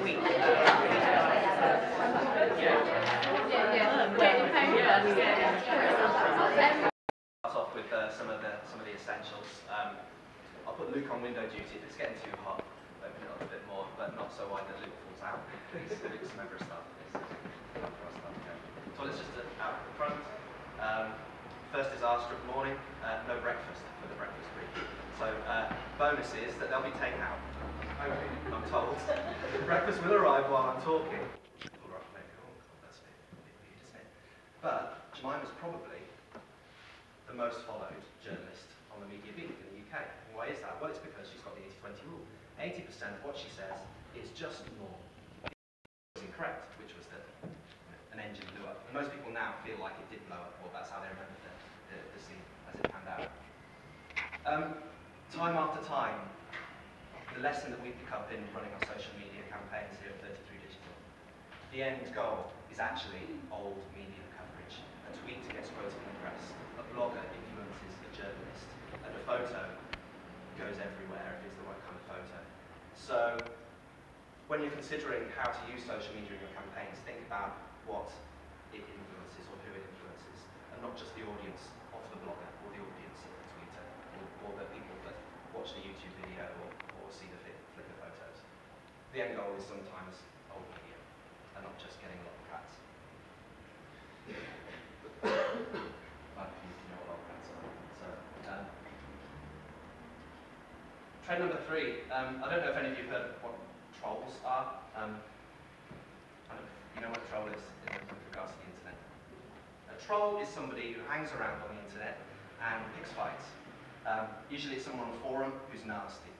tweet. Start off with some of the essentials. I'll put Luke on window duty. If it's getting too hot, open it up a bit more, but not so wide that Luke falls out. Luke's a member of staff. Toilets just out the front. First is our strip morning. No breakfast for the breakfast group. So bonus is that they'll be taken out. I'm told. Breakfast will arrive while I'm talking. That's a bit weird, isn't it? But Jemima's probably the most followed journalist on the media beat in the UK. And why is that? Well, it's because she's got the 80-20 rule. 80% of what she says is just normal. It was incorrect, which was that an engine blew up. And most people now feel like it did blow up, or that's how they remember the scene as it panned out. Time after time, the lesson that we pick up in running our social media campaigns here at 33 Digital, the end goal is actually old media coverage. A tweet gets quoted in the press, a blogger influences a journalist, and a photo goes everywhere if it's the right kind of photo. So when you're considering how to use social media in your campaigns, think about what it influences or who it influences, and not just the audience of the blogger or the audience of the tweeter or the people that watch the YouTube video or see the Flickr photos. The end goal is sometimes old media, and not just getting a lot of cats. Like you know what old cats are. So, trend number 3. I don't know if any of you have heard what trolls are. You know what a troll is with regards to the internet. A troll is somebody who hangs around on the internet and picks fights. Usually it's someone on a forum who's nasty.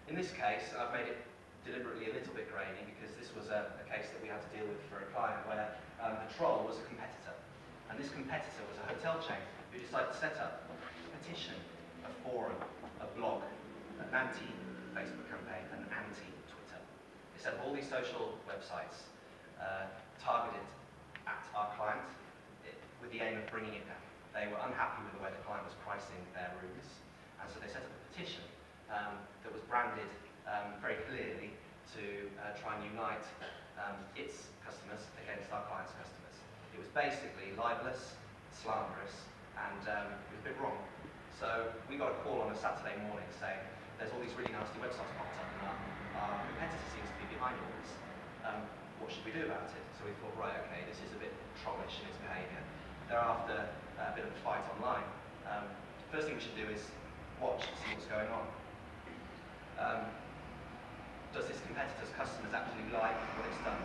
In this case, I've made it deliberately a little bit grainy because this was a case that we had to deal with for a client where the troll was a competitor. And this competitor was a hotel chain who decided to set up a petition, a forum, a blog, an anti-Facebook campaign, an anti-Twitter. They set up all these social websites targeted at our client with the aim of bringing it down. They were unhappy with the way the client was pricing their rooms, and so they set up a petition that was branded very clearly to try and unite its customers against our client's customers. It was basically libelous, slanderous, and it was a bit wrong. So we got a call on a Saturday morning saying there's all these really nasty websites popped up and our competitor seems to be behind all this. What should we do about it? So we thought, right, okay, this is a bit trollish in its behaviour. They're after a bit of a fight online. First thing we should do is watch and see what's going on. Does this competitor's customers actually like what it's done?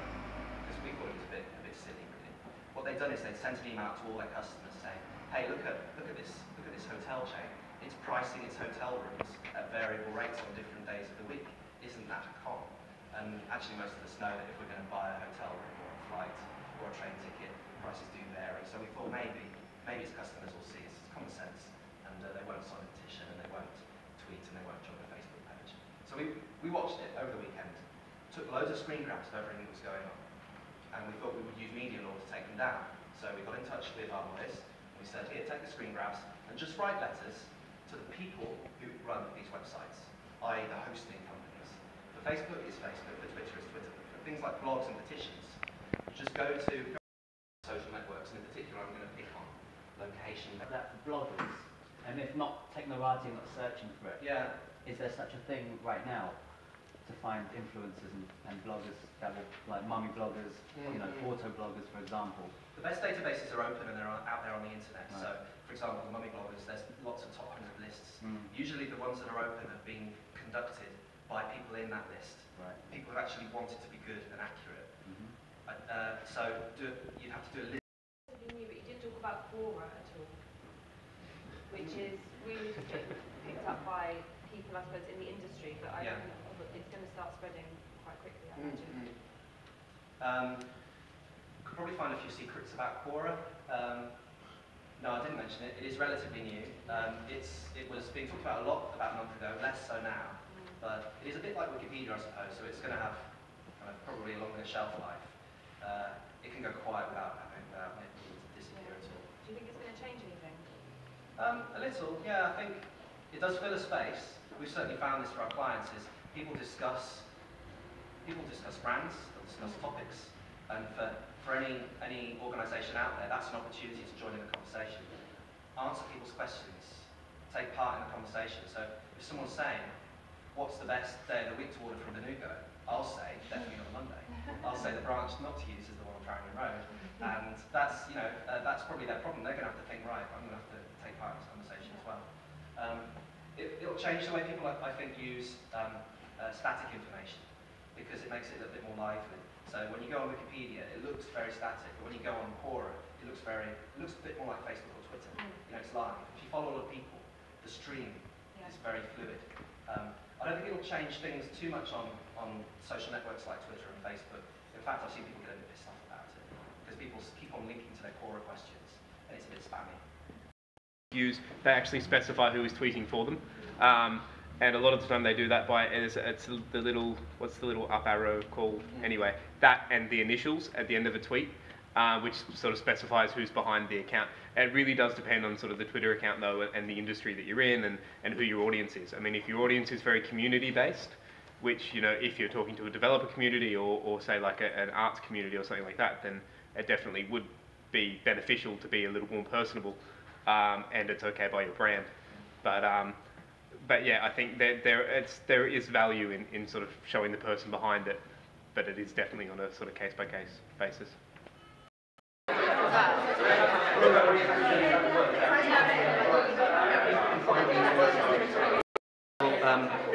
Because we thought it was a bit silly, really. What they've done is they've sent an email to all their customers saying, hey, look at this hotel chain. It's pricing its hotel rooms at variable rates on different days of the week. Isn't that a con? And actually most of us know that if we're going to buy a hotel room or a flight or a train ticket, prices do vary. So we thought maybe its customers will see it's common sense and they won't sign a petition and they won't tweet and they won't join a Facebook page. So we watched it over the weekend, took loads of screen grabs of everything that was going on, and we thought we would use media law to take them down. So we got in touch with our lawyers and we said, here, take the screen grabs and just write letters to the people who run these websites, i.e. the hosting companies. For Facebook, it's Facebook, for Twitter, it's Twitter. But for things like blogs and petitions, just go to social networks, and in particular I'm going to pick on location. That for bloggers, and if not technorati, not searching for it, yeah. Is there such a thing right now to find influencers and bloggers that will, like mummy bloggers, you know, auto bloggers, for example? The best databases are open and they're out there on the internet. Right. So, for example, the mummy bloggers, there's lots of top 100 lists. Usually the ones that are open have been conducted by people in that list. Right. People who actually want it to be good and accurate. So you'd have to do a list. But you didn't talk about Quora at all, which is really picked up by people, I suppose, in the industry, but I think it's going to start spreading quite quickly, I imagine. Could probably find a few secrets about Quora. No, I didn't mention it. It is relatively new. It was being talked about a lot about a month ago, less so now. But it is a bit like Wikipedia, I suppose, so it's going to have probably a longer shelf life. It can go quiet without it disappear at all. Do you think it's going to change anything? A little, yeah. I think it does fill a space. We've certainly found this for our clients, is people discuss people discuss brands, they'll discuss topics, and for any organisation out there, that's an opportunity to join in the conversation. Answer people's questions, take part in the conversation. So if someone's saying, what's the best day of the week to order from Benugo? I'll say, definitely on a Monday. I'll say the branch not to use is the one on Farringdon Road. And that's, that's probably their problem. They're going to have to think, right, I'm going to have to take part in this conversation as well. It'll change the way people, I think, use static information, because it makes it a little bit more lively. So when you go on Wikipedia, it looks very static, but when you go on Quora, it looks a bit more like Facebook or Twitter. It's live. If you follow a lot of people, the stream is very fluid. I don't think it'll change things too much on social networks like Twitter and Facebook. In fact, I've seen people get a bit pissed off about it, because people keep on linking to their Quora questions, and it's a bit spammy. They actually specify who is tweeting for them, and a lot of the time they do that by it's the little, what's the little up arrow called anyway, that and the initials at the end of a tweet, which sort of specifies who's behind the account. It really does depend on sort of the Twitter account though, and the industry that you're in, and who your audience is. I mean, if your audience is very community based, which, if you're talking to a developer community or say like an arts community or something like that, then it definitely would be beneficial to be a little more personable, and it's okay by your brand. But yeah, I think that there is value in sort of showing the person behind it, but it is definitely on a sort of case-by-case basis.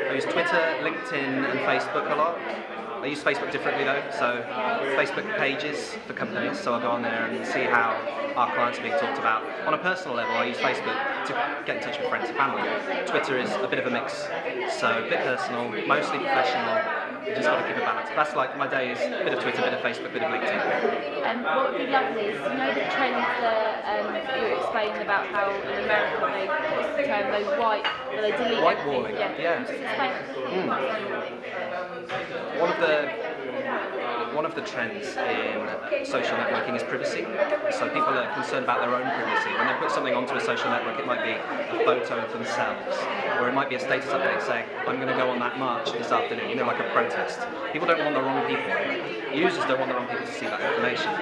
I use Twitter, LinkedIn and Facebook a lot. I use Facebook differently though, so Facebook pages for companies, so I'll go on there and see how our clients are being talked about. On a personal level, I use Facebook to get in touch with friends and family. Twitter is a bit of a mix, so a bit personal, mostly professional. You just got to keep a balance. That's like my day is a bit of Twitter, a bit of Facebook, a bit of LinkedIn. What would be lovely is, the trends that you were explaining about how in America they, what's the term, those they delete white everything. walling, Yeah. One of the trends in social networking is privacy. So people are concerned about their own privacy. When they put something onto a social network, it might be a photo of themselves, or it might be a status update saying, I'm going to go on that march this afternoon, like a protest. People don't want the wrong people. Users don't want the wrong people to see that information.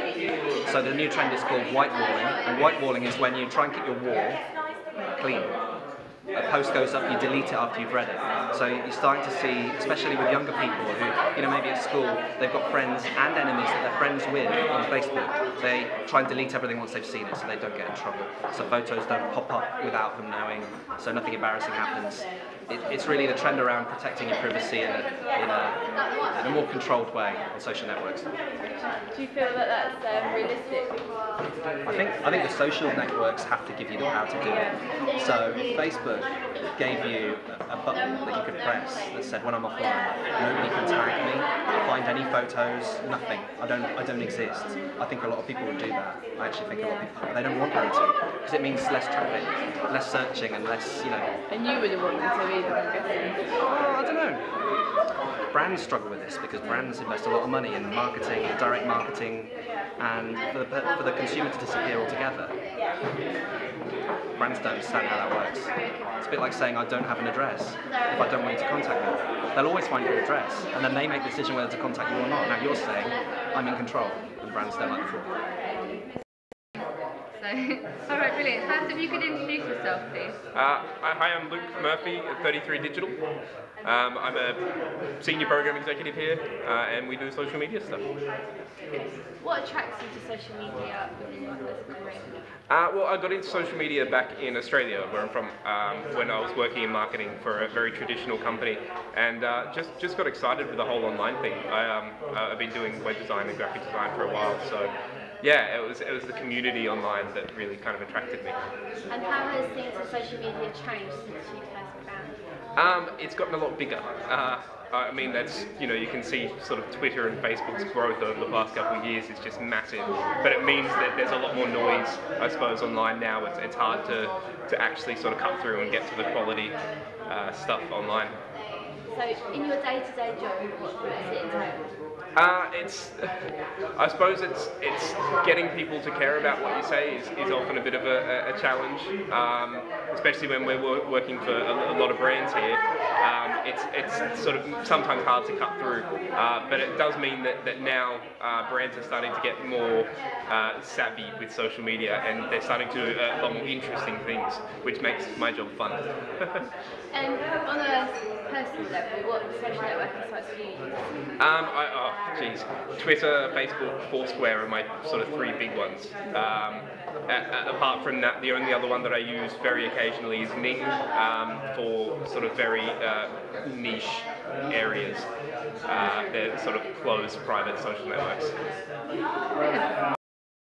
So the new trend is called whitewalling, and whitewalling is when you try and keep your wall clean. A post goes up, you delete it after you've read it. So you're starting to see, especially with younger people who, maybe at school, they've got friends and enemies that they're friends with on Facebook. They try and delete everything once they've seen it so they don't get in trouble. So photos don't pop up without them knowing, so nothing embarrassing happens. It's really the trend around protecting your privacy in a more controlled way on social networks. Do you feel that that's realistic? I think the social networks have to give you the power to do it. So Facebook gave you a button that you could press that said, when I'm offline, nobody can tag me, find any photos, nothing. I don't exist. I think a lot of people would do that. I actually think a lot of people, but they don't want them to, because it means less traffic, less searching, and less, And you wouldn't want them to either, I'm guessing. I don't know. Brands struggle with this because brands invest a lot of money in marketing, direct marketing, and for the consumer to disappear altogether. Brands don't understand how that works. It's a bit like saying, I don't have an address if I don't want you to contact me. They'll always find your address, and then they make the decision whether to contact you or not. Now you're saying, I'm in control, and brands don't like the fraud. Alright, brilliant. First, if you could introduce yourself, please. Hi, I'm Luke Murphy at 33 Digital. I'm a senior program executive here, and we do social media stuff. What attracts you to social media within your career? Well, I got into social media back in Australia, where I'm from, when I was working in marketing for a very traditional company, and just got excited with the whole online thing. I've been doing web design and graphic design for a while, so yeah, it was the community online that really kind of attracted me. And how has things on social media changed since you first began? It's gotten a lot bigger. I mean, that's, you can see sort of Twitter and Facebook's growth over the past couple of years is just massive, but it means that there's a lot more noise, I suppose, online now. It's hard to actually sort of cut through and get to the quality stuff online. So, in your day-to-day job, what does it entail? I suppose it's getting people to care about what you say is often a bit of a challenge, especially when we're working for a lot of brands here. It's sort of sometimes hard to cut through, but it does mean that now brands are starting to get more savvy with social media, and they're starting to do a lot more interesting things, which makes my job fun. And on a personal level, what social networking sites do you use? Twitter, Facebook, Foursquare are my sort of three big ones. Apart from that, the only other one that I use very occasionally is Ning, for sort of very niche areas. They're sort of closed, private social networks.